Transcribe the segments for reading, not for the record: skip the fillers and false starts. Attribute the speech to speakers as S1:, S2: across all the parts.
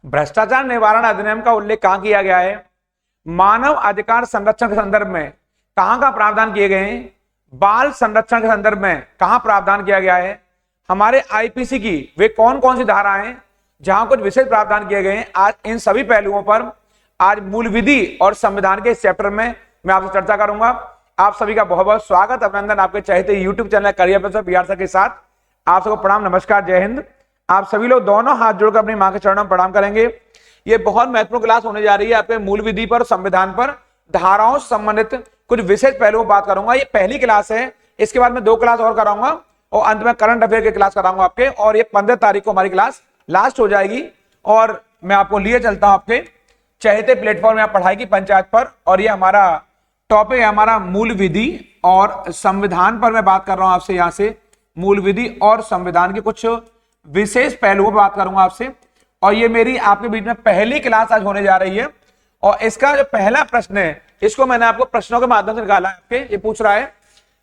S1: भ्रष्टाचार निवारण अधिनियम का उल्लेख कहां किया गया है? मानव अधिकार संरक्षण के संदर्भ में कहां प्रावधान किए गए हैं? बाल संरक्षण के संदर्भ में कहां प्रावधान किया गया है? हमारे आईपीसी की वे कौन कौन सी धाराएं हैं जहां कुछ विशेष प्रावधान किए गए हैं? आज इन सभी पहलुओं पर आज मूल विधि और संविधान के इस चैप्टर में मैं आपसे चर्चा करूंगा। आप सभी का बहुत बहुत स्वागत, अभिनंदन आपके चहेते YouTube channel career professor Bihar sir के साथ। आप सबको प्रणाम, नमस्कार, जय हिंद। आप सभी लोग दोनों हाथ जोड़कर अपनी मां के चरणों में प्रणाम करेंगे। ये बहुत महत्वपूर्ण क्लास होने जा रही है आपके मूल विधि पर, संविधान पर, धाराओं से संबंधित कुछ विशेष पहलुओं पर बात करूंगा। ये पहली क्लास है, इसके बाद मैं 2 क्लास और कराऊंगा और अंत में करंट अफेयर की क्लास कराऊंगा आपके। और ये 15 तारीख को हमारी क्लास लास्ट हो जाएगी और मैं आपको लिए चलता हूं आपके चहेते प्लेटफॉर्म में पढ़ाई की पंचायत पर। और ये हमारा टॉपिक है हमारा मूल विधि और संविधान पर मैं बात कर रहा हूं आपसे। यहां से मूल विधि और संविधान के कुछ विशेष पहलुओं पर बात करूंगा आपसे। और ये मेरी आपके बीच में पहली क्लास आज होने जा रही है। और इसका जो पहला प्रश्न है, इसको मैंने आपको प्रश्नों के माध्यम से निकाला है आपके। ये पूछ रहा है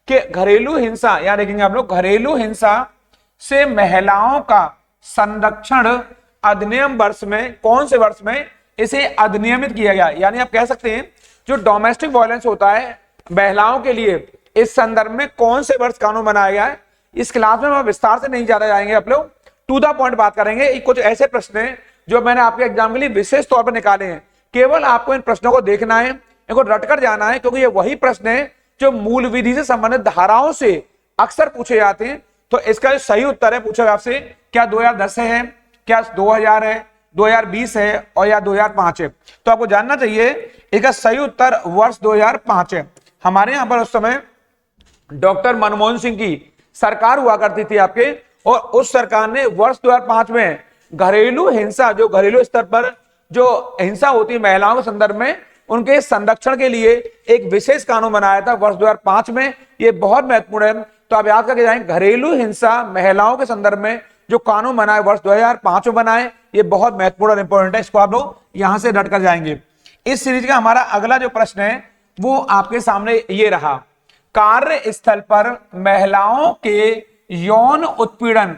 S1: कि घरेलू हिंसा, यहां देखेंगे आप लोग, घरेलू हिंसा से महिलाओं का संरक्षण अधिनियम वर्ष में कौन से वर्ष में इसे अधिनियमित किया गया? यानी आप कह सकते हैं जो डोमेस्टिक वायलेंस होता है महिलाओं के लिए, इस संदर्भ में कौन से वर्ष कानून बनाया गया है? इस क्लास में हम विस्तार से नहीं ज्यादा जाएंगे, आप लोग टू द पॉइंट बात करेंगे। कुछ ऐसे प्रश्न हैं जो मैंने आपके एग्जाम के लिए विशेष तौर पर निकाले हैं। केवल आपको इन प्रश्नों को देखना है, इनको रटकर जाना है, क्योंकि ये वही प्रश्न है जो मूल विधि से संबंधित धाराओं से अक्सर पूछे जाते हैं। तो इसका जो सही उत्तर है, पूछा आपसे, क्या 2010 से है, क्या 2000 है, 2020 है और या 2005 है? तो आपको जानना चाहिए इसका सही उत्तर वर्ष 2005 है। हमारे यहां पर उस समय डॉक्टर मनमोहन सिंह की सरकार हुआ करती थी आपके, और उस सरकार ने वर्ष 2005 में घरेलू हिंसा, जो घरेलू स्तर पर जो हिंसा होती है महिलाओं के संदर्भ में, उनके संरक्षण के लिए एक विशेष कानून बनाया था वर्ष 2005 में। ये बहुत महत्वपूर्ण है, तो आप याद करके जाएं, घरेलू हिंसा महिलाओं के संदर्भ में जो कानून बनाए वर्ष 2005 में बनाए, ये बहुत महत्वपूर्ण और इंपॉर्टेंट है। इसको आप लोग यहां से रट कर जाएंगे। इस सीरीज का हमारा अगला जो प्रश्न है वो आपके सामने ये रहा, कार्य स्थल पर महिलाओं के यौन उत्पीड़न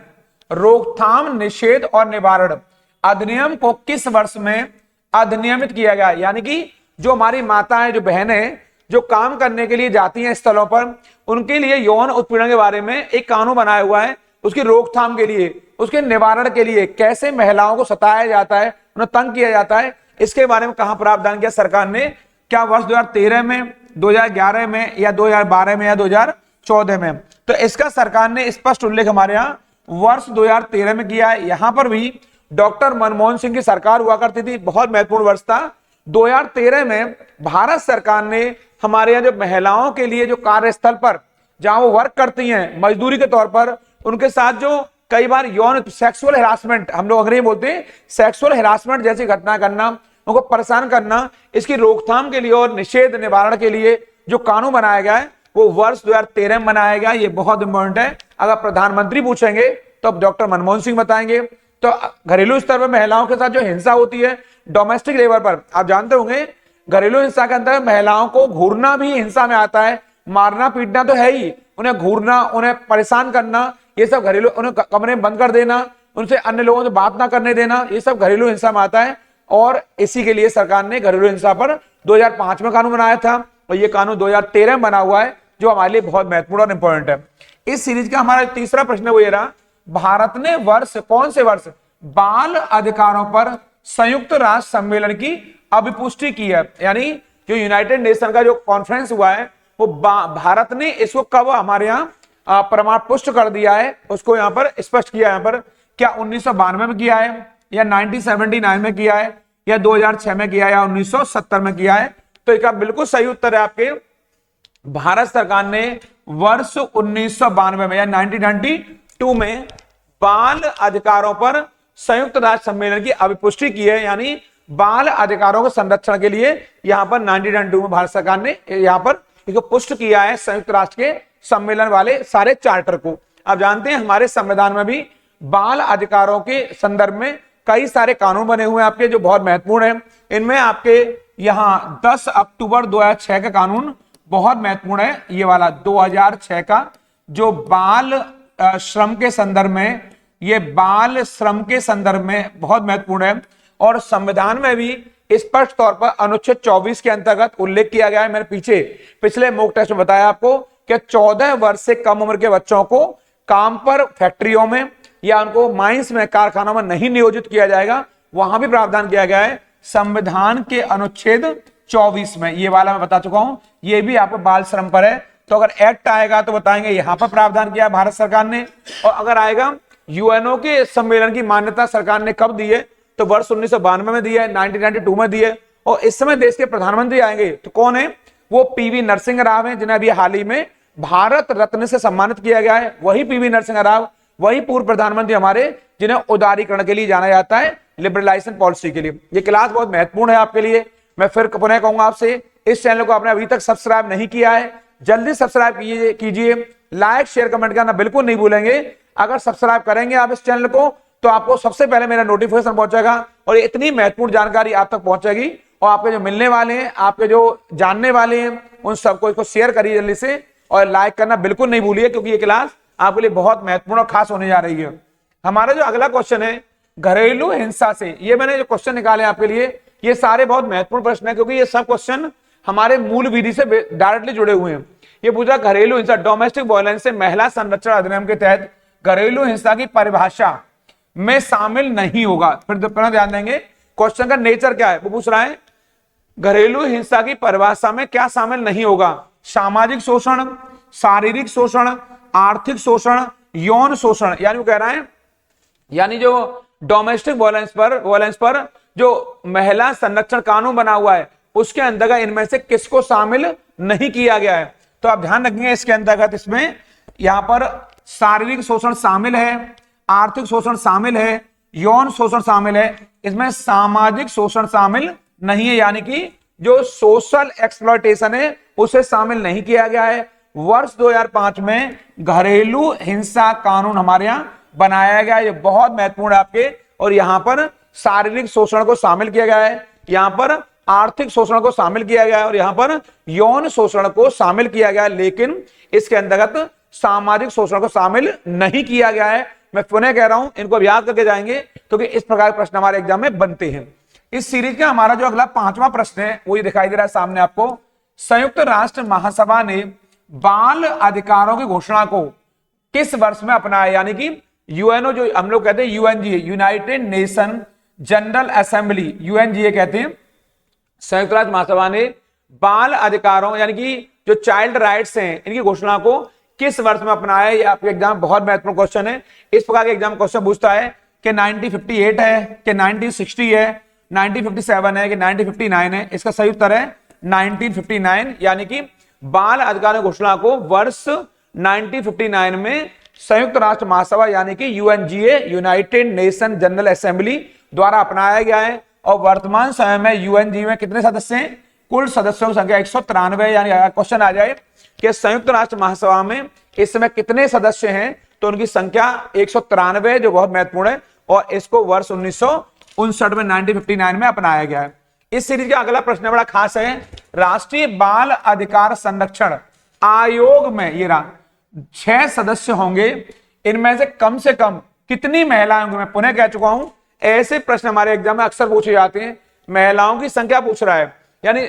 S1: रोकथाम, निषेध और निवारण अधिनियम को किस वर्ष में अधिनियमित किया गया? यानी कि जो हमारी माताएं, जो बहनें जो काम करने के लिए जाती हैं स्थलों पर, उनके लिए यौन उत्पीड़न के बारे में एक कानून बनाया हुआ है, उसकी रोकथाम के लिए, उसके निवारण के लिए, कैसे महिलाओं को सताया जाता है, उन्हें तंग किया जाता है, इसके बारे में कहां प्रावधान किया सरकार ने? क्या वर्ष 2013 में, 2011 में या 2012 में या 2014 में? तो इसका सरकार ने स्पष्ट उल्लेख हमारे यहाँ वर्ष 2013 में किया है। यहां पर भी डॉक्टर मनमोहन सिंह की सरकार हुआ करती थी, बहुत महत्वपूर्ण वर्ष था। 2013 में भारत सरकार ने हमारे यहाँ जो महिलाओं के लिए जो कार्यस्थल पर जहां वो वर्क करती हैं मजदूरी के तौर पर, उनके साथ जो कई बार यौन सेक्सुअल हेरासमेंट, हम लोग अंग्रेजी बोलते हैं, सेक्सुअल हेरासमेंट जैसी घटना करना, उनको परेशान करना, इसकी रोकथाम के लिए और निषेध निवारण के लिए जो कानून बनाया गया है वो वर्ष 2013 में बनाया गया। ये बहुत इंपॉर्टेंट है। अगर प्रधानमंत्री पूछेंगे तो अब डॉक्टर मनमोहन सिंह बताएंगे। तो घरेलू स्तर पर महिलाओं के साथ जो हिंसा होती है डोमेस्टिक लेवल पर, आप जानते होंगे घरेलू हिंसा के अंदर महिलाओं को घूरना भी हिंसा में आता है। मारना पीटना तो है ही, उन्हें घूरना, उन्हें परेशान करना, ये सब घरेलू, उन्हें कमरे में बंद कर देना, उनसे अन्य लोगों से बात ना करने देना, ये सब घरेलू हिंसा में आता है। और इसी के लिए सरकार ने घरेलू हिंसा पर 2005 में कानून बनाया था और ये कानून 2013 में बना हुआ है, जो हमारे लिए बहुत महत्वपूर्ण और इंपॉर्टेंट है। इस सीरीज का हमारा तीसरा प्रश्न वो ये रहा, भारत ने वर्ष, कौन से वर्ष बाल अधिकारों पर संयुक्त राष्ट्र सम्मेलन की अभिपुष्टि की है? यानी जो यूनाइटेड नेशन का जो कॉन्फ्रेंस हुआ है वो भारत ने इसको कब हमारे यहाँ प्रमाण पुष्ट कर दिया है, उसको यहाँ पर स्पष्ट किया। यहाँ पर क्या 1992 में किया है या 1979 में किया है या 2006 में किया है या 1970 में किया है? तो इसका बिल्कुल सही उत्तर है आपके, भारत सरकार ने वर्ष 1992 में या 1992 में बाल अधिकारों पर संयुक्त राष्ट्र सम्मेलन की अभिपुष्टि की है। यानी बाल अधिकारों के संरक्षण के लिए यहां पर 1992 में भारत सरकार ने यहां पर इसको पुष्ट किया है, संयुक्त राष्ट्र के सम्मेलन वाले सारे चार्टर को। आप जानते हैं हमारे संविधान में भी बाल अधिकारों के संदर्भ में कई सारे कानून बने हुए हैं आपके, जो बहुत महत्वपूर्ण है। इनमें आपके यहाँ 10 अक्टूबर 2006 का कानून बहुत महत्वपूर्ण है, ये वाला 2006 का, जो बाल श्रम के संदर्भ में, ये बाल श्रम के संदर्भ में बहुत महत्वपूर्ण है। और संविधान में भी स्पष्ट तौर पर अनुच्छेद 24 के अंतर्गत उल्लेख किया गया है। मैंने पिछले मॉक टेस्ट में बताया आपको कि 14 वर्ष से कम उम्र के बच्चों को काम पर फैक्ट्रियों में या उनको माइंस में, कारखानों में नहीं नियोजित किया जाएगा। वहां भी प्रावधान किया गया है संविधान के अनुच्छेद 24 में। ये वाला मैं बता चुका हूं, ये भी आपको बाल श्रम पर है। तो अगर एक्ट आएगा तो बताएंगे यहां पर प्रावधान किया भारत सरकार ने, और अगर आएगा यूएनओ के सम्मेलन की मान्यता सरकार ने कब दी है, तो वर्ष 1992 में दी है, 1992 में दी है। और इस समय देश के प्रधानमंत्री आएंगे तो कौन है, वो पीवी नरसिंह राव हैं, जिन्हें अभी हाल ही में भारत रत्न से सम्मानित किया गया है। वही पीवी नरसिंह राव, वही पूर्व प्रधानमंत्री हमारे, जिन्हें उदारीकरण के लिए जाना जाता है, लिबरलाइजेशन पॉलिसी के लिए। ये क्लास बहुत महत्वपूर्ण है आपके लिए। मैं फिर पुनः कहूंगा आपसे, इस चैनल को आपने अभी तक सब्सक्राइब नहीं किया है, जल्दी सब्सक्राइब कीजिए। लाइक शेयर कमेंट करना बिल्कुल नहीं भूलेंगे। अगर सब्सक्राइब करेंगे आप इस चैनल को तो आपको सबसे पहले मेरा नोटिफिकेशन पहुंचेगा और इतनी महत्वपूर्ण जानकारी आप तक पहुंचेगी। और आपके जो मिलने वाले हैं, आपके जो जानने वाले हैं, उन सबको इसको शेयर करिए जल्दी से, और लाइक करना बिल्कुल नहीं भूलिए, क्योंकि ये क्लास आपके लिए बहुत महत्वपूर्ण और खास होने जा रही है। हमारा जो अगला क्वेश्चन है घरेलू हिंसा से, ये मैंने जो क्वेश्चन निकाले आपके लिए, ये सारे बहुत महत्वपूर्ण प्रश्न है, क्योंकि ये सब क्वेश्चन हमारे मूल विधि से डायरेक्टली जुड़े हुए हैं। ये पूछा घरेलू हिंसा, डोमेस्टिक वायलेंस से महिला संरक्षण अधिनियम के तहत घरेलू हिंसा की परिभाषा में शामिल नहीं होगा। फिर ध्यान देंगे क्वेश्चन का नेचर क्या है। वो पूछ रहा है घरेलू हिंसा की परिभाषा में क्या शामिल नहीं होगा, सामाजिक शोषण, शारीरिक शोषण, आर्थिक शोषण, यौन शोषण। यानी वो कह रहा है, यानी जो डोमेस्टिक वायलेंस पर जो महिला संरक्षण कानून बना हुआ है, उसके अंतर्गत इनमें से किसको शामिल नहीं किया गया है। तो आप ध्यान रखेंगे इसके अंतर्गत, इसमें यहां पर शारीरिक शोषण शामिल है, आर्थिक शोषण शामिल है, यौन शोषण शामिल है, इसमें सामाजिक शोषण शामिल नहीं है, यानी कि जो सोशल एक्सप्लॉयटेशन है उसे शामिल नहीं किया गया है। वर्ष 2005 में घरेलू हिंसा कानून हमारे यहां बनाया गया, ये बहुत महत्वपूर्ण है आपके। और यहां पर शारीरिक शोषण को शामिल किया गया है, यहां पर आर्थिक शोषण को शामिल किया गया है, और यहां पर यौन शोषण को शामिल किया गया है, लेकिन इसके अंतर्गत सामाजिक शोषण को शामिल नहीं किया गया है। मैं पुनः कह रहा हूं, इनको याद करके जाएंगे, क्योंकि इस प्रकार के प्रश्न हमारे एग्जाम में बनते हैं। इस सीरीज का हमारा जो अगला 5वां प्रश्न है, वो ये दिखाई दे रहा है सामने आपको। संयुक्त राष्ट्र महासभा ने बाल अधिकारों की घोषणा को किस वर्ष में अपनाया, यानी कि यूएनओ, जो हम लोग कहते हैं UNGA, United nation general assembly, UNGA कहते हैं। संयुक्त राष्ट्र महासभा ने बाल अधिकारों यानी कि जो चाइल्ड राइट्स हैं, इनकी घोषणा को किस वर्ष में अपनाया। ये आपके एग्जाम बहुत महत्वपूर्ण क्वेश्चन है। इस प्रकार के एग्जाम क्वेश्चन पूछता है कि 1958 है कि 1960 है, 1957 है कि 1959 है। इसका सही उत्तर है 1959, यानी कि बाल अधिकार घोषणा को वर्ष 1959 में संयुक्त राष्ट्र महासभा यानी कि UNGA, United nation general assembly द्वारा अपनाया गया है। और वर्तमान समय में यूएनजीए में कितने सदस्य हैं, कुल सदस्यों की संख्या 193। यानी क्वेश्चन आ जाए कि संयुक्त राष्ट्र महासभा में इस समय कितने सदस्य हैं, तो उनकी संख्या 193, जो बहुत महत्वपूर्ण है। और इसको वर्ष 1959 में 1959 में अपनाया गया है। इस सीरीज का अगला प्रश्न बड़ा खास है। राष्ट्रीय बाल अधिकार संरक्षण आयोग में ये 6 सदस्य होंगे, इनमें से कम कितनी महिलाएं होंगी। मैं पुनः कह चुका हूं, ऐसे प्रश्न हमारे एग्जाम में अक्सर पूछे जाते हैं। महिलाओं की संख्या पूछ रहा है, यानी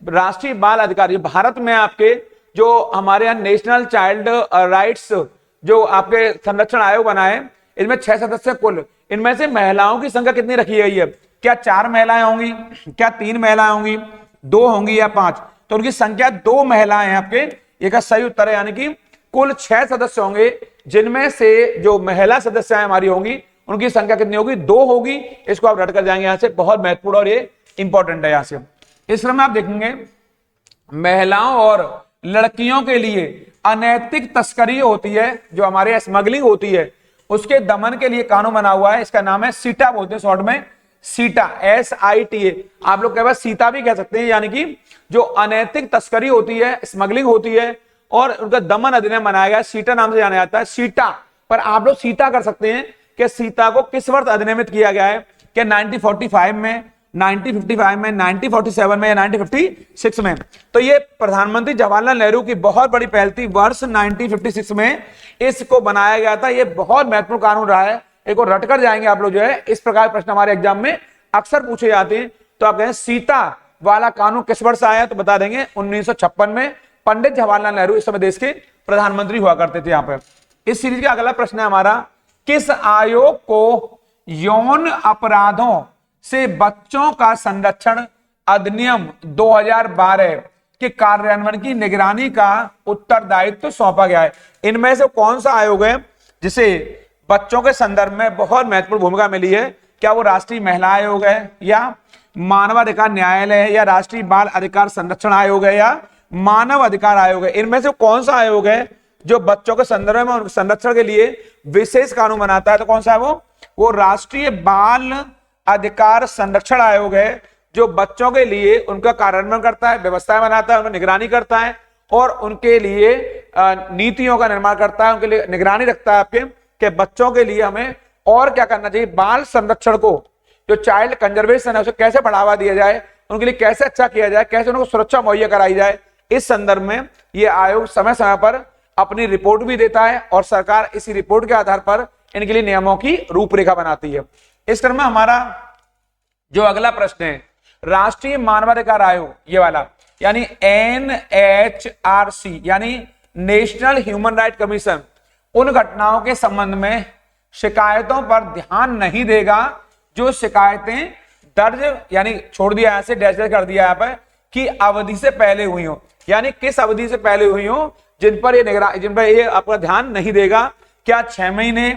S1: राष्ट्रीय बाल अधिकार भारत में आपके जो हमारे यहाँ नेशनल चाइल्ड राइट्स जो आपके संरक्षण आयोग बना है, इनमें 6 सदस्य कुल। इनमें से महिलाओं की संख्या कितनी रखी गई है, क्या 4 महिलाएं होंगी, क्या 3 महिलाएं होंगी, 2 होंगी या 5। तो उनकी संख्या 2 महिलाएं हैं आपके, ये का सही उत्तर है। यानी कि कुल 6 सदस्य होंगे, जिनमें से जो महिला सदस्य हमारी होंगी उनकी संख्या कितनी होगी, 2 होगी। इसको आप रट कर जाएंगे यहां से, बहुत महत्वपूर्ण और ये इंपॉर्टेंट है। यहां से इस क्रम में आप देखेंगे महिलाओं और लड़कियों के लिए अनैतिक तस्करी होती है, जो हमारे स्मगलिंग होती है, उसके दमन के लिए कानून बना हुआ है। इसका नाम है सीटा, बोलते हैं शॉर्ट में सीटा, SITA। आप लोग कई बार सीता भी कह सकते हैं। यानी कि जो अनैतिक तस्करी होती है, स्मगलिंग होती है, और उनका दमन अधिनियम बनाया गया, सीटा नाम से जाना जाता है। सीटा पर आप लोग सीता कर सकते हैं कि सीता को किस वर्ष अधिनियमित किया गया है, कि 1945 में, 1955 में, 1947 में या 1956 में। तो ये प्रधानमंत्री जवाहरलाल नेहरू की बहुत बड़ी पहल थी, वर्ष 1956 में इसको बनाया गया था। ये बहुत महत्वपूर्ण कानून रहा है, इसको रटकर जाएंगे आप लोग, जो है इस प्रकार प्रश्न हमारे एग्जाम में अक्सर पूछे जाते हैं। तो आप कहें सीता वाला कानून किस वर्ष आया, तो बता देंगे 1956 में। पंडित जवाहरलाल नेहरू इस समय देश के प्रधानमंत्री हुआ करते थे। यहां पर इस सीरीज का अगला प्रश्न है हमारा, किस आयोग को यौन अपराधों से बच्चों का संरक्षण अधिनियम 2012 के कार्यान्वयन की निगरानी का उत्तरदायित्व सौंपा गया है? इनमें से कौन सा आयोग है जिसे बच्चों के संदर्भ में बहुत महत्वपूर्ण भूमिका मिली है? क्या वो राष्ट्रीय महिला आयोग है, या मानवाधिकार न्यायालय है, या राष्ट्रीय बाल अधिकार संरक्षण आयोग है, या मानव अधिकार आयोग है? इनमें से कौन सा आयोग है जो बच्चों के संदर्भ में उनके संरक्षण के लिए विशेष कानून बनाता है? तो कौन सा है वो राष्ट्रीय बाल अधिकार संरक्षण आयोग है, जो बच्चों के लिए उनका कार्यान्वयन करता है, व्यवस्थाएं बनाता है, उनकी निगरानी करता है और उनके लिए नीतियों का निर्माण करता है, उनके लिए निगरानी रखता है आपके कि बच्चों के लिए हमें और क्या करना चाहिए, बाल संरक्षण को, जो चाइल्ड कंजर्वेशन है उसे कैसे बढ़ावा दिया जाए, उनके लिए कैसे अच्छा किया जाए, कैसे उनको सुरक्षा मुहैया कराई जाए। इस संदर्भ में यह आयोग समय समय पर अपनी रिपोर्ट भी देता है और सरकार इसी रिपोर्ट के आधार पर इनके लिए नियमों की रूपरेखा बनाती है। इस क्रम में हमारा जो अगला प्रश्न है, राष्ट्रीय मानवाधिकार आयोग, ये वाला, यानी NHRC यानी नेशनल ह्यूमन राइट कमीशन, उन घटनाओं के संबंध में शिकायतों पर ध्यान नहीं देगा जो शिकायतें दर्ज, यानी छोड़ दिया ऐसे डैश कर दिया यहाँ पर, कि अवधि से पहले हुई हो, यानी किस अवधि से पहले हुई हो जिन पर ये आपका ध्यान नहीं देगा। क्या 6 महीने,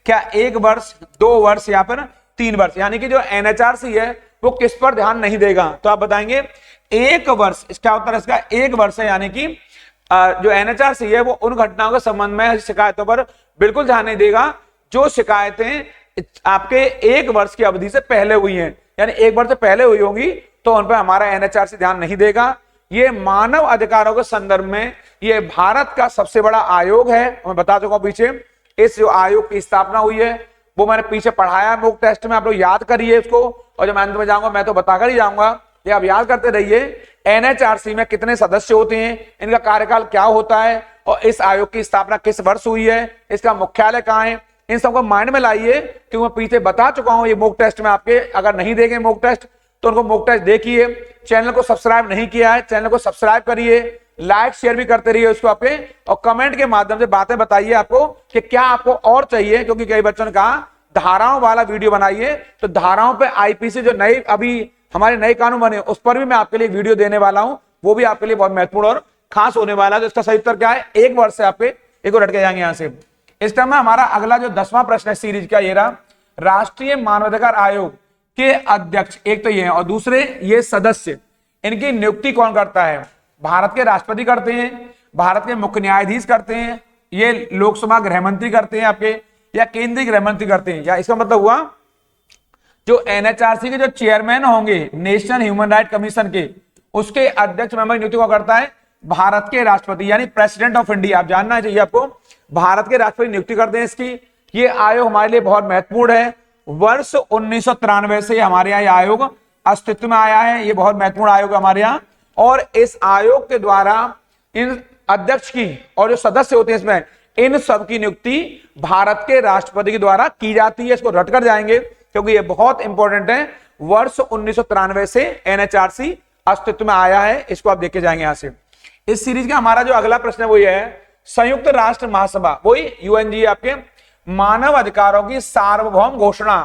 S1: क्या 1 वर्ष, 2 वर्ष, या फिर 3 वर्ष? यानी कि जो NHRC है वो किस पर ध्यान नहीं देगा? तो आप बताएंगे 1 वर्ष। इसका उत्तर इसका 1 वर्ष है, यानी कि जो NHRC है वो उन घटनाओं के संबंध में शिकायतों पर बिल्कुल ध्यान नहीं देगा जो शिकायतें आपके 1 वर्ष की अवधि से पहले हुई हैं, यानी 1 वर्ष से पहले हुई होंगी तो उन पर हमारा NHRC ध्यान नहीं देगा। ये मानव अधिकारों के संदर्भ में ये भारत का सबसे बड़ा आयोग है। मैं बता चुका हूं पीछे, इस जो आयोग की स्थापना हुई है वो मैंने पीछे पढ़ाया मॉक टेस्ट में, आप लोग याद करिए इसको, और जब मैं अंत में जाऊंगा मैं तो बताकर ही जाऊंगा, ये आप याद करते रहिए। NHRC में कितने सदस्य होते हैं, इनका कार्यकाल क्या होता है, और इस आयोग की स्थापना किस वर्ष हुई है, इसका मुख्यालय कहाँ है, इन सबको माइंड में लाइए, क्योंकि मैं पीछे बता चुका हूं ये मॉक टेस्ट में। आपके अगर नहीं देंगे मॉक टेस्ट तो उनको मॉक टेस्ट देखिए। चैनल को सब्सक्राइब नहीं किया है, चैनल को सब्सक्राइब करिए, लाइक शेयर भी करते रहिए उसको आपके, और कमेंट के माध्यम से बातें बताइए आपको कि क्या आपको और चाहिए, क्योंकि कई बच्चों ने कहा धाराओं वाला वीडियो बनाइए। तो धाराओं पे IPC जो नए अभी हमारे नए कानून बने उस पर भी मैं आपके लिए वीडियो देने वाला हूं, वो भी आपके लिए बहुत महत्वपूर्ण और खास होने वाला है। तो इसका सही उत्तर क्या है? 1 वर्ष से आपके एक और हट के जाएंगे यहां से। इस टाइम में हमारा अगला जो 10वां प्रश्न है सीरीज का, ये रहा, राष्ट्रीय मानवाधिकार आयोग के अध्यक्ष, एक तो ये है और दूसरे ये सदस्य, इनकी नियुक्ति कौन करता है? भारत के राष्ट्रपति करते हैं, भारत के मुख्य न्यायाधीश करते हैं, ये लोकसभा गृह मंत्री करते हैं आपके, या केंद्रीय गृह मंत्री करते हैं। या इसका मतलब हुआ जो NHRC के जो चेयरमैन होंगे नेशनल ह्यूमन राइट कमीशन के, उसके अध्यक्ष मेंबर नियुक्ति कौन करता है? भारत के राष्ट्रपति, यानी प्रेसिडेंट ऑफ इंडिया। आप जानना चाहिए आपको, भारत के राष्ट्रपति नियुक्ति करते हैं इसकी। ये आयोग हमारे लिए बहुत महत्वपूर्ण है। वर्ष 1993 से हमारे यहाँ आयोग अस्तित्व में आया है। ये बहुत महत्वपूर्ण आयोग है हमारे यहाँ, और इस आयोग के द्वारा इन अध्यक्ष की और जो सदस्य होते हैं इसमें, इन सब की नियुक्ति भारत के राष्ट्रपति के द्वारा की जाती है। इसको रट कर जाएंगे क्योंकि ये बहुत इंपॉर्टेंट है। वर्ष 1993 से NHRC अस्तित्व में आया है, इसको आप देख के जाएंगे यहां से। इस सीरीज का हमारा जो अगला प्रश्न है वो ये है, संयुक्त राष्ट्र महासभा, वही UNG आपके, मानव अधिकारों की सार्वभौम घोषणा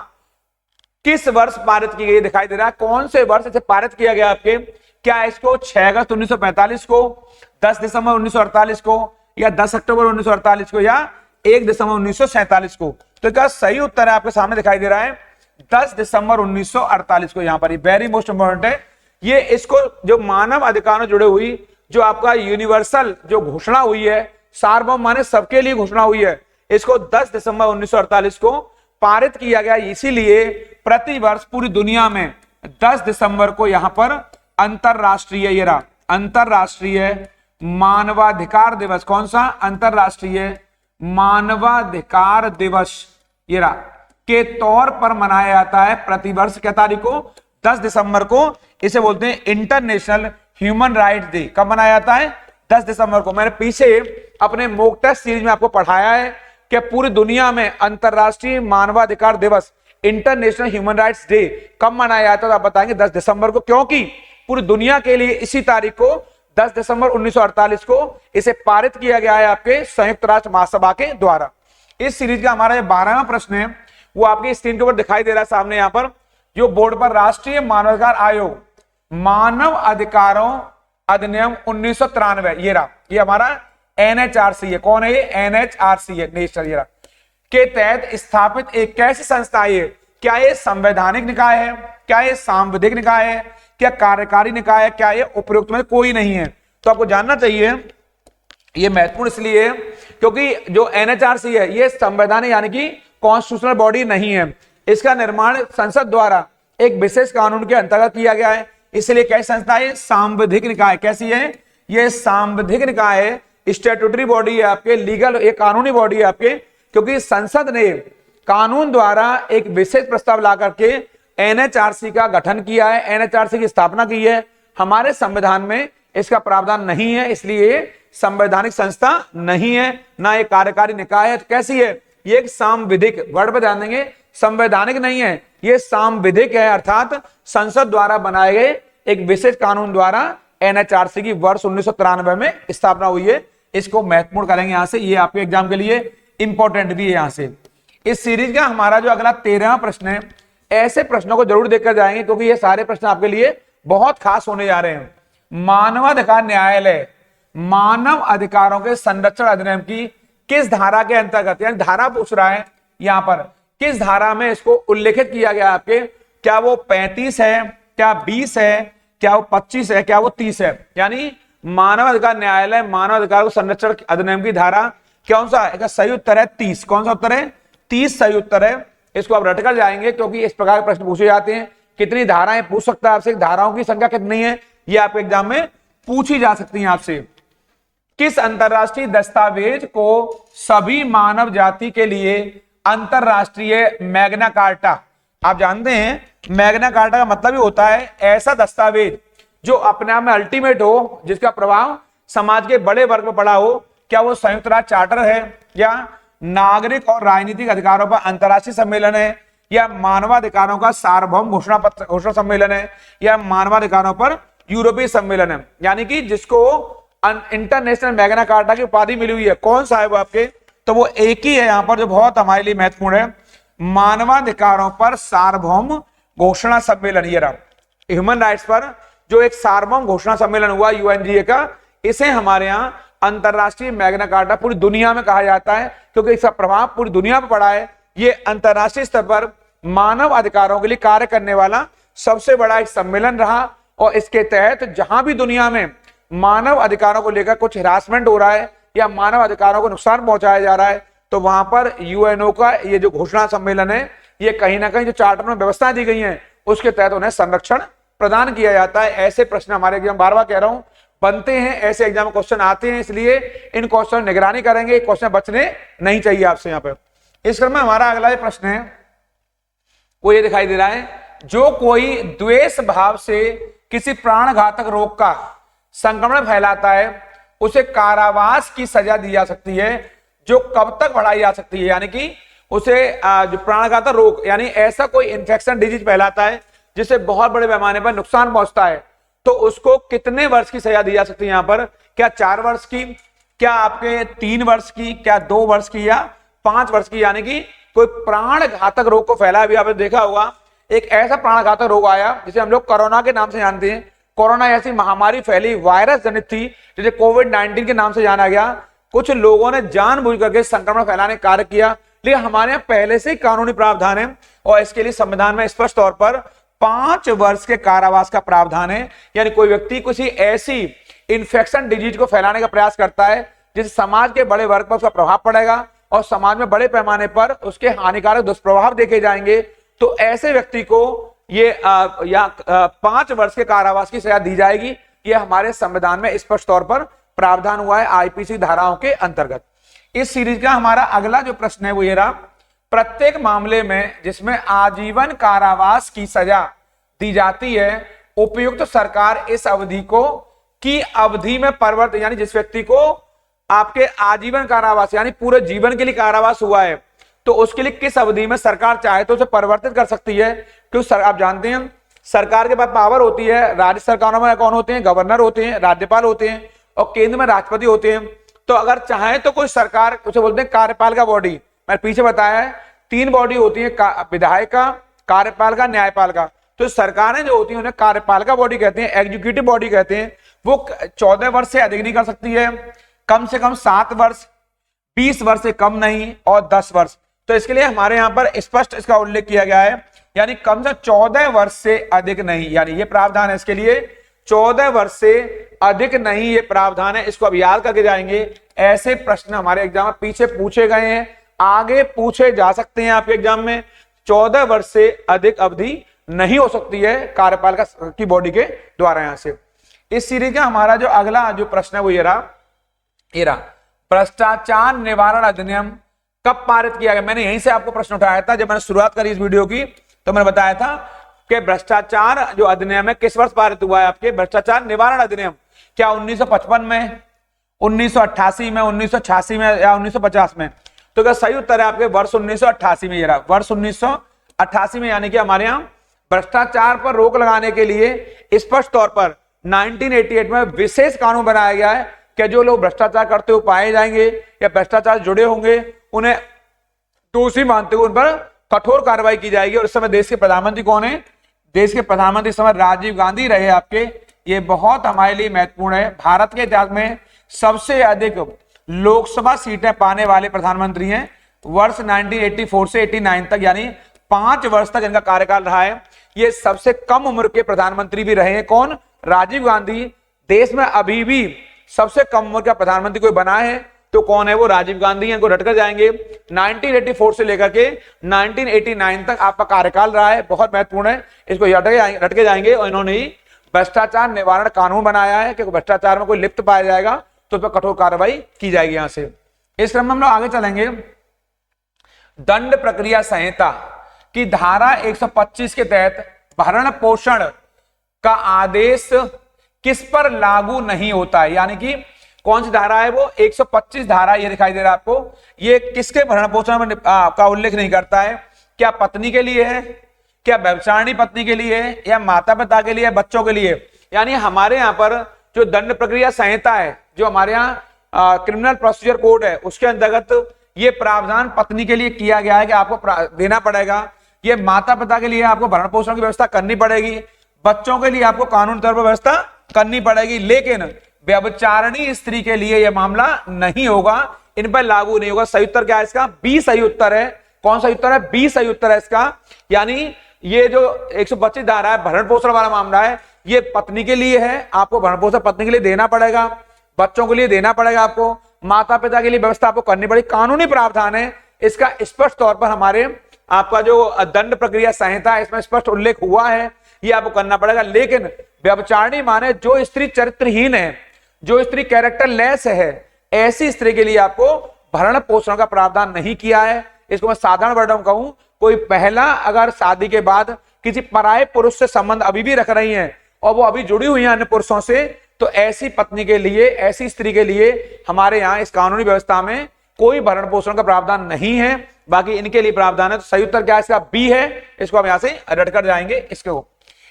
S1: किस वर्ष पारित की गई दिखाई दे रहा है? कौन से वर्ष इसे पारित किया गया आपके? क्या इसको 6 अगस्त 1945 को, 10 दिसंबर 1948 को, या 10 अक्टूबर 1948 को, या 1 दिसंबर 1947 को? तो इसका सही उत्तर है आपके सामने दिखाई दे रहा है 10 दिसंबर 1948 को। यहां पर वेरी मोस्ट इंपॉर्टेंट है ये। इसको जो मानव अधिकारों जुड़े हुई जो आपका यूनिवर्सल जो घोषणा हुई है, सार्वभौम माने सबके लिए घोषणा हुई है, इसको 10 दिसंबर 1948 को पारित किया गया। इसीलिए प्रति वर्ष पूरी दुनिया में 10 दिसंबर को यहां पर अंतरराष्ट्रीय, ये रहा, अंतरराष्ट्रीय मानवाधिकार दिवस, कौन सा? अंतरराष्ट्रीय मानवाधिकार दिवस, ये रहा, के तौर पर मनाया जाता है प्रतिवर्ष। क्या तारीख को? 10 दिसंबर को। इसे बोलते हैं इंटरनेशनल ह्यूमन राइट्स डे। कब मनाया जाता है? 10 दिसंबर को। मैंने पीछे अपने मॉक टेस्ट सीरीज में आपको पढ़ाया है कि पूरी दुनिया में अंतरराष्ट्रीय मानवाधिकार दिवस इंटरनेशनल ह्यूमन राइट्स डे कब मनाया जाता है, तो आप बताएंगे 10 दिसंबर को, क्योंकि पूरी दुनिया के लिए इसी तारीख को 10 दिसंबर 1948 को इसे पारित किया गया है आपके संयुक्त राष्ट्र महासभा के द्वारा। इस सीरीज का हमारा 12वां प्रश्न है, वो आपकी स्क्रीन के ऊपर दिखाई दे रहा है सामने यहाँ पर, जो बोर्ड पर राष्ट्रीय मानवाधिकार आयोग मानव अधिकारों अधिनियम 1993, ये हमारा NHRC है। कौन है ये? NHRC है, नेशनल ये के तहत स्थापित एक कैसी संस्था है ये? क्या ये संवैधानिक निकाय है? क्या ये सांविधिक निकाय है? क्या कार्यकारी निकाय है? क्या ये उपयुक्त में कोई नहीं है? तो आपको जानना चाहिए, ये महत्वपूर्ण इसलिए क्योंकि जो NHRC है ये संवैधानिक यानी कि कॉन्स्टिट्यूशनल बॉडी नहीं है। इसका निर्माण संसद द्वारा एक विशेष कानून के अंतर्गत किया गया है, इसलिए कैसी संस्था है? सांविधिक निकाय। कैसी है? ये सांविधिक निकाय है, स्टैट्यूटरी बॉडी है आपके, लीगल, एक कानूनी बॉडी है आपके, क्योंकि संसद ने कानून द्वारा एक विशेष प्रस्ताव ला करके NHRC का गठन किया है, NHRC की स्थापना की है। हमारे संविधान में इसका प्रावधान नहीं है, इसलिए संवैधानिक संस्था नहीं है, ना ये कार्यकारी निकाय है। तो कैसी है? ये एक सांविधिक, वर्ड पर ध्यान देंगे, संवैधानिक नहीं है, ये सांविधिक है, अर्थात संसद द्वारा बनाए गए एक विशेष कानून द्वारा NHRC की वर्ष 1993 में स्थापना हुई है। इसको महत्वपूर्ण करेंगे यहां से, ये आपके एग्जाम के लिए इंपॉर्टेंट भी है यहां से। इस सीरीज का हमारा जो अगला 13वां प्रश्न है, ऐसे प्रश्नों को जरूर देखकर जाएंगे क्योंकि ये सारे प्रश्न आपके लिए बहुत खास होने जा रहे हैं। मानवाधिकार न्यायालय मानव अधिकारों के संरक्षण अधिनियम की किस धारा के अंतर्गत, यानी धारा पूछ रहा है यहां पर, किस धारा में इसको उल्लेखित किया गया आपके? क्या वो 35 है, क्या 20 है, क्या वो 25 है, क्या वो 30 है? यानी मानव अधिकार न्यायालय मानव अधिकारों के संरक्षण अधिनियम की धारा कौन सा है? सही उत्तर है 30। कौन सा उत्तर है? 30 सही उत्तर है। इसको आप रटकर जाएंगे क्योंकि इस प्रकार के प्रश्न पूछे जाते हैं। कितनी धाराएं पूछ सकता है आपसे, धाराओं की संख्या कितनी है, ये आपके एग्जाम में पूछी जा सकती है आपसे। किस अंतरराष्ट्रीय दस्तावेज को सभी मानव जाति के लिए अंतरराष्ट्रीय मैग्ना कार्टा, आप जानते हैं मैग्ना कार्टा का मतलब ही होता है ऐसा दस्तावेज जो अपने आप में अल्टीमेट हो, जिसका प्रभाव समाज के बड़े वर्ग में पड़ा हो। क्या वो संयुक्त राष्ट्र चार्टर है, या नागरिक और राजनीतिक अधिकारों पर अंतरराष्ट्रीय सम्मेलन है, या मानवाधिकारों का सार्वभौम घोषणा सम्मेलन है, या मानवाधिकारों पर यूरोपीय सम्मेलन है? यानी कि जिसको इंटरनेशनल मैग्ना कार्टा की उपाधि मिली हुई है, कौन सा है वो आपके? तो वो एक ही है यहाँ पर जो बहुत हमारे लिए महत्वपूर्ण है, मानवाधिकारों पर सार्वभौम घोषणा सम्मेलन। ये रहा ह्यूमन राइट्स पर जो एक सार्वभौम घोषणा सम्मेलन हुआ UNGA का, इसे हमारे यहाँ अंतरराष्ट्रीय मैग्ना कार्टा पूरी दुनिया में कहा जाता है क्योंकि इसका प्रभाव पूरी दुनिया पर पड़ा है। ये अंतरराष्ट्रीय स्तर पर मानव अधिकारों के लिए कार्य करने वाला सबसे बड़ा एक सम्मेलन रहा, और इसके तहत जहां भी दुनिया में मानव अधिकारों को लेकर कुछ हिरासमेंट हो रहा है या मानव अधिकारों को नुकसान पहुंचाया जा रहा है, तो वहां पर UNO का ये जो घोषणा सम्मेलन है, ये कहीं ना कहीं जो चार्टर में व्यवस्थाएं दी गई हैं उसके तहत उन्हें संरक्षण प्रदान किया जाता है। ऐसे प्रश्न हमारे एग्जाम, बार बार कह रहा हूं, बनते हैं, ऐसे एग्जाम क्वेश्चन आते हैं, इसलिए इन क्वेश्चन निगरानी करेंगे, क्वेश्चन बचने नहीं चाहिए आपसे यहाँ पे। इस क्रम में हमारा अगला प्रश्न है, वो ये दिखाई दे रहा है, जो कोई द्वेष भाव से किसी प्राणघातक रोग का संक्रमण फैलाता है उसे कारावास की सजा दी जा सकती है, जो कब तक बढ़ाई जा सकती है? यानी कि उसे जो प्राणघातक रोग यानी ऐसा कोई इंफेक्शन डिजीज फैलाता है जिससे बहुत बड़े पैमाने पर नुकसान पहुंचता है, तो उसको कितने वर्ष की सजा दी जा सकती है? यहाँ पर क्या 4 वर्ष की, क्या आपके 3 वर्ष की, क्या 2 वर्ष की, या 5 वर्ष की? यानी कि कोई प्राणघातक रोग को फैला, अभी आपने देखा होगा एक ऐसा प्राणघातक रोग आया जिसे हम लोग कोरोना के नाम से जानते हैं। कोरोना ऐसी महामारी फैली, वायरस जनित थी, जिसे कोविड-19 के नाम से जाना गया। कुछ लोगों ने जानबूझ करके संक्रमण फैलाने का कार्य किया, लेकिन हमारे यहाँ पहले से ही कानूनी प्रावधान है और इसके लिए संविधान में स्पष्ट तौर पर 5 वर्ष के कारावास का प्रावधान है। यानी कोई व्यक्ति किसी ऐसी इंफेक्शन डिजीज को फैलाने का प्रयास करता है जिससे समाज के बड़े वर्ग पर उसका प्रभाव पड़ेगा और समाज में बड़े पैमाने पर उसके हानिकारक दुष्प्रभाव देखे जाएंगे, तो ऐसे व्यक्ति को ये 5 वर्ष के कारावास की सजा दी जाएगी। ये हमारे संविधान में स्पष्ट तौर पर प्रावधान हुआ है IPC धाराओं के अंतर्गत। इस सीरीज का हमारा अगला जो प्रश्न है वो ये रहा, प्रत्येक मामले में जिसमें आजीवन कारावास की सजा दी जाती है, उपयुक्त सरकार इस अवधि को की अवधि में परिवर्तन, यानी जिस व्यक्ति को आपके आजीवन कारावास यानी पूरे जीवन के लिए कारावास हुआ है, तो उसके लिए किस अवधि में सरकार चाहे तो उसे परिवर्तित कर सकती है। क्योंकि आप जानते हैं सरकार के पास पावर होती है, राज्य सरकारों में कौन होते हैं, गवर्नर होते हैं, राज्यपाल होते हैं, और केंद्र में राष्ट्रपति होते हैं। तो अगर चाहे तो कोई सरकार, उसे बोलते हैं कार्यपालिका बॉडी, मैंने पीछे बताया है 3 बॉडी होती है, विधायिका, कार्यपालिका, न्यायपालिका। तो सरकारें जो होती हैं उन्हें कार्यपालिका बॉडी कहते हैं, एग्जीक्यूटिव बॉडी कहते हैं। वो 14 वर्ष से अधिक नहीं कर सकती है, कम से कम 7 वर्ष, 20 वर्ष से कम नहीं, और 10 वर्ष। तो इसके लिए हमारे यहाँ पर स्पष्ट इसका उल्लेख किया गया है, यानी कम से 14 वर्ष से अधिक नहीं, यानी ये प्रावधान है इसके लिए 14 वर्ष से अधिक नहीं, ये प्रावधान है। इसको अब याद करके जाएंगे। ऐसे प्रश्न हमारे एग्जाम में पीछे पूछे गए हैं, आगे पूछे जा सकते हैं आपके एग्जाम में। 14 वर्ष से अधिक अवधि नहीं हो सकती है कार्यपालिका की बॉडी के द्वारा। यहां से इस सीरीज का हमारा जो अगला जो प्रश्न है वो ये रहा, भ्रष्टाचार निवारण अधिनियम कब पारित किया गया। मैंने यहीं से आपको प्रश्न उठाया था जब मैंने शुरुआत करी इस वीडियो की, तो मैंने बताया था कि भ्रष्टाचार जो अधिनियम है किस वर्ष पारित हुआ है आपके, भ्रष्टाचार निवारण अधिनियम। क्या 1955 में, 1988 में, 1986 में, या 1950 में? तो क्या सही उत्तर है आपके वर्ष 1988 में। ये रहा वर्ष 1988 में, यानी कि हमारे यहाँ भ्रष्टाचार पर रोक लगाने के लिए स्पष्ट तौर पर 1988 में विशेष कानून बनाया गया है कि जो लोग भ्रष्टाचार करते हुए पाए जाएंगे या भ्रष्टाचार जुड़े होंगे उन्हें दोषी मानते हुए उन पर कठोर कार्रवाई की जाएगी। और इस समय देश के प्रधानमंत्री कौन है? देश के प्रधानमंत्री इस समय राजीव गांधी रहे आपके। ये बहुत हमारे लिए महत्वपूर्ण है। भारत के इतिहास में सबसे अधिक लोकसभा सीटें पाने वाले प्रधानमंत्री हैं वर्ष 1984 से 89 तक, यानी 5 वर्ष तक इनका कार्यकाल रहा है। ये सबसे कम उम्र के प्रधानमंत्री भी रहे हैं। कौन? राजीव गांधी। देश में अभी भी सबसे कम उम्र का प्रधानमंत्री कोई बना है तो कौन है? वो राजीव गांधी हैं। इनको रटकर जाएंगे। 1984 से लेकर के 1989 तक आपका कार्यकाल रहा है, बहुत महत्वपूर्ण है, इसको रटके जाएंगे। और इन्होंने ही भ्रष्टाचार निवारण कानून बनाया है कि भ्रष्टाचार में कोई लिप्त पाया जाएगा तो उस पर कठोर कार्रवाई की जाएगी। यहां से इस क्रम में हम लोग आगे चलेंगे। दंड प्रक्रिया संहिता की धारा 125 के तहत भरण पोषण का आदेश किस पर लागू नहीं होता है, यानी कि कौन सी धारा है वो? 125 धारा, ये दिखाई दे रहा है आपको। ये किसके भरण पोषण का उल्लेख नहीं करता है? क्या पत्नी के लिए है, क्या व्यभिचारिणी पत्नी के लिए है, या माता पिता के लिए, बच्चों के लिए? यानी हमारे यहाँ पर जो दंड प्रक्रिया संहिता है, जो हमारे यहाँ क्रिमिनल प्रोसीजर कोड है, उसके अंतर्गत ये प्रावधान पत्नी के लिए किया गया है कि आपको देना पड़ेगा। ये माता पिता के लिए आपको भरण पोषण की व्यवस्था करनी पड़ेगी, बच्चों के लिए आपको कानूनी तौर पर व्यवस्था करनी पड़ेगी। लेकिन व्यभिचारिणी स्त्री के लिए यह मामला नहीं होगा, इन पर लागू नहीं होगा। सही उत्तर क्या है इसका? बी सही उत्तर है। कौन सा उत्तर है? बी सही उत्तर है इसका। यानी ये जो 125 धारा है, भरण पोषण वाला मामला है, ये पत्नी के लिए है। आपको भरण पोषण पत्नी के लिए देना पड़ेगा, बच्चों के लिए देना पड़ेगा, आपको माता पिता के लिए व्यवस्था आपको करनी पड़ेगी। कानूनी प्रावधान है इसका। स्पष्ट तौर पर हमारे आपका जो दंड प्रक्रिया संहिता है इसमें स्पष्ट उल्लेख हुआ है, ये आपको करना पड़ेगा। लेकिन व्यभिचारिणी माने जो स्त्री चरित्रहीन है, जो स्त्री कैरेक्टर लेस है, ऐसी स्त्री के लिए आपको भरण पोषण का प्रावधान नहीं किया है। इसको मैं साधारण वर्ड में कहूं, कोई पहला अगर शादी के बाद किसी पराये पुरुष से संबंध अभी भी रख रही हैं और वो अभी जुड़ी हुई हैं अन्य पुरुषों से, तो ऐसी पत्नी के लिए, ऐसी स्त्री के लिए हमारे यहाँ इस कानूनी व्यवस्था में कोई भरण पोषण का प्रावधान नहीं है। बाकी इनके लिए प्रावधान है। तो सही उत्तर क्या है इसका? बी है। इसको हम यहाँ से रट कर जाएंगे इसको।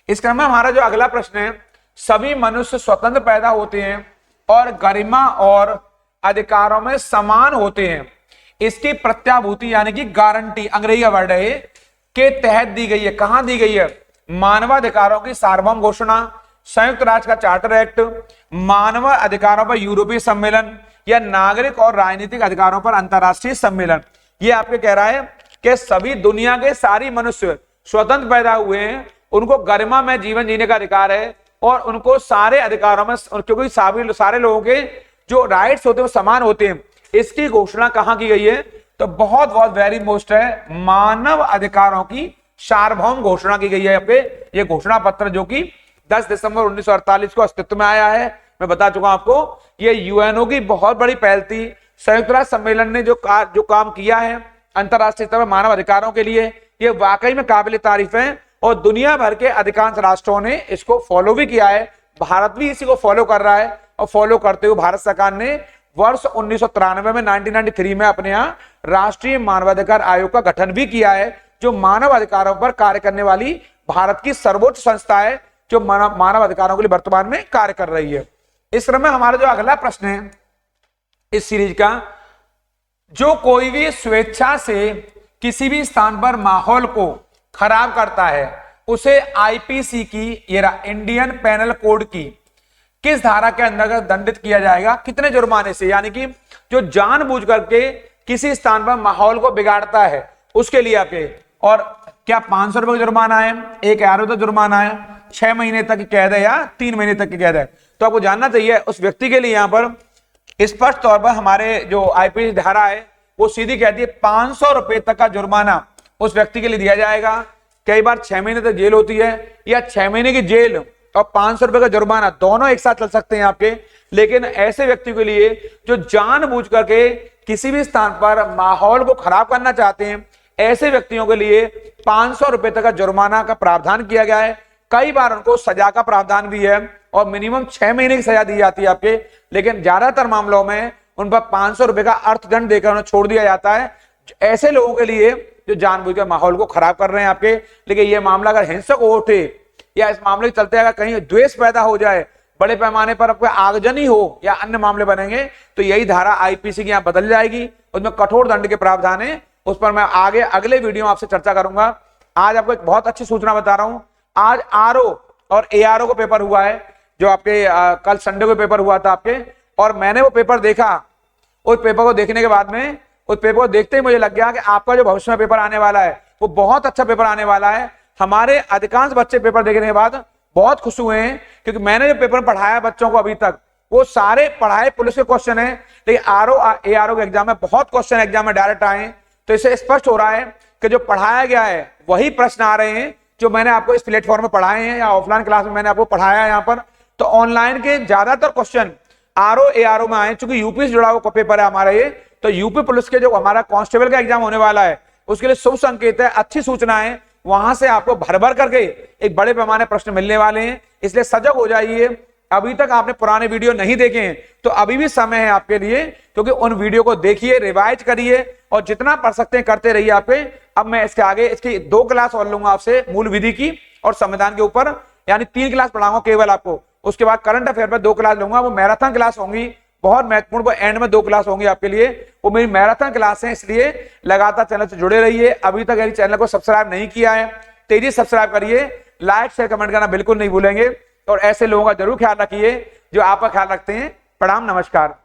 S1: इस क्रम में हमारा जो अगला प्रश्न है, सभी मनुष्य स्वतंत्र पैदा होते हैं और गरिमा और अधिकारों में समान होते हैं, इसकी प्रत्याभूति यानी कि गारंटी, अंग्रेजी का वर्ड है, के तहत दी गई है। कहां दी गई है? मानवाधिकारों की सार्वभौम घोषणा, संयुक्त राष्ट्र का चार्टर एक्ट, मानव अधिकारों पर यूरोपीय सम्मेलन, या नागरिक और राजनीतिक अधिकारों पर अंतरराष्ट्रीय सम्मेलन। ये आपके कह रहा है कि सभी दुनिया के सारी मनुष्य स्वतंत्र पैदा हुए हैं, उनको गरिमा में जीवन जीने का अधिकार है और उनको सारे अधिकारों में, क्योंकि सारे लोगों के जो राइट्स होते हैं वो समान होते हैं। इसकी घोषणा कहां की गई है? तो बहुत वेरी मोस्ट है, मानव अधिकारों की सार्वभौम घोषणा की गई है। यहाँ पे ये घोषणा पत्र जो कि 10 दिसंबर 1948 को अस्तित्व में आया है, मैं बता चुका हूं आपको। ये यूएनओ की बहुत बड़ी पहल थी। संयुक्त राष्ट्र सम्मेलन ने जो काम किया है अंतरराष्ट्रीय स्तर पर मानव अधिकारों के लिए, ये वाकई में काबिल तारीफ है और दुनिया भर के अधिकांश राष्ट्रों ने इसको फॉलो भी किया है। भारत भी इसी को फॉलो कर रहा है और फॉलो करते हुए भारत सरकार ने वर्ष 1993 में 1993 में अपने यहाँ राष्ट्रीय मानवाधिकार आयोग का गठन भी किया है, जो मानव अधिकारों पर कार्य करने वाली भारत की सर्वोच्च संस्था है, जो मानव अधिकारों के लिए वर्तमान में कार्य कर रही है। इस क्रम में हमारा जो अगला प्रश्न है इस सीरीज का, जो कोई भी स्वेच्छा से किसी भी स्थान पर माहौल को खराब करता है उसे आईपीसी की, ये इंडियन पेनल कोड की किस धारा के अंतर्गत दंडित किया जाएगा, कितने जुर्माने से। यानी कि जो जानबूझ करके किसी स्थान पर माहौल को बिगाड़ता है उसके लिए आपके, और क्या 500 रुपए का जुर्माना है, 1,000 रुपए जुर्माना है, 6 महीने तक की कैद है या 3 महीने तक की कैद है। तो आपको जानना चाहिए उस व्यक्ति के लिए यहाँ पर स्पष्ट तौर पर हमारे जो आईपीसी धारा है वो सीधी कहती है 500 रुपए तक का जुर्माना उस व्यक्ति के लिए दिया जाएगा। कई बार 6 महीने तक जेल होती है, या 6 महीने की जेल और 500 रुपए का जुर्माना दोनों एक साथ चल सकते हैं आपके। लेकिन ऐसे व्यक्ति के लिए जो जानबूझ करके किसी भी स्थान पर माहौल को खराब करना चाहते हैं, ऐसे व्यक्तियों के लिए 500 रुपए तक का जुर्माना का प्रावधान किया गया है। कई बार उनको सजा का प्रावधान भी है और मिनिमम 6 महीने की सजा दी जाती है आपके, लेकिन ज्यादातर मामलों में उन पर 500 रुपए का अर्थदंड देकर उन्हें छोड़ दिया जाता है, ऐसे लोगों के लिए जो जानबूझकर माहौल को खराब कर रहे हैं आपके। लेकिन यह मामला अगर हिंसक उठे या इस मामले के चलते अगर कहीं द्वेष पैदा हो जाए, बड़े पैमाने पर आपको आगजनी हो या अन्य मामले बनेंगे, तो यही धारा आईपीसी की यहाँ बदल जाएगी, उसमें कठोर दंड के प्रावधान है। उस पर मैं आगे अगले वीडियो में आपसे चर्चा करूंगा। आज आपको एक बहुत अच्छी सूचना बता रहा हूं, आज आरओ और एआरओ को पेपर हुआ है, जो आपके कल संडे को पेपर हुआ था आपके, और मैंने वो पेपर देखा। उस पेपर को देखने के बाद में, उस पेपर को देखते ही मुझे लग गया कि आपका जो भविष्य में पेपर आने वाला है वो बहुत अच्छा पेपर आने वाला है। हमारे अधिकांश बच्चे पेपर देखने के बाद बहुत खुश हुए हैं, क्योंकि मैंने जो पेपर पढ़ाया बच्चों को अभी तक वो सारे पढ़ाए पुलिस के क्वेश्चन है, लेकिन आरओ एआरओ के एग्जाम में बहुत क्वेश्चन एग्जाम में डायरेक्ट आए। तो इससे स्पष्ट हो रहा है कि जो पढ़ाया गया है वही प्रश्न आ रहे हैं जो मैंने आपको इस प्लेटफॉर्म में पढ़ाए हैं या ऑफलाइन क्लास में मैंने आपको पढ़ाया है यहाँ पर। तो ऑनलाइन के ज्यादातर क्वेश्चन आरओ एआरओ में आए, चूंकि यूपी से जुड़ा हुआ पेपर है हमारा ये, तो यूपी पुलिस के जो हमारा कांस्टेबल का एग्जाम होने वाला है उसके लिए शुभ संकेत है, अच्छी सूचना है। वहां से आपको भर भर करके एक बड़े पैमाने प्रश्न मिलने वाले हैं, इसलिए सजग हो जाइए। अभी तक आपने पुराने वीडियो नहीं देखे हैं तो अभी भी समय है आपके लिए, क्योंकि उन वीडियो को देखिए, रिवाइज करिए और जितना पढ़ सकते हैं करते रहिए आपके। अब मैं इसके आगे इसकी 2 क्लास और लूंगा आपसे, मूल विधि की और संविधान के ऊपर, यानी 3 क्लास पढ़ाऊंगा केवल आपको। उसके बाद करंट अफेयर पर 2 क्लास लूंगा, वो मैराथन क्लास होंगी, बहुत महत्वपूर्ण। वो एंड में 2 क्लास होंगी आपके लिए, वो मेरी मैराथन क्लास है, इसलिए लगातार चैनल से जुड़े रहिए। अभी तक यदि चैनल को सब्सक्राइब नहीं किया है तेजी से सब्सक्राइब करिए, लाइक शेयर कमेंट करना बिल्कुल नहीं भूलेंगे, और ऐसे लोगों का जरूर ख्याल रखिए जो आपका ख्याल रखते हैं। प्रणाम, नमस्कार।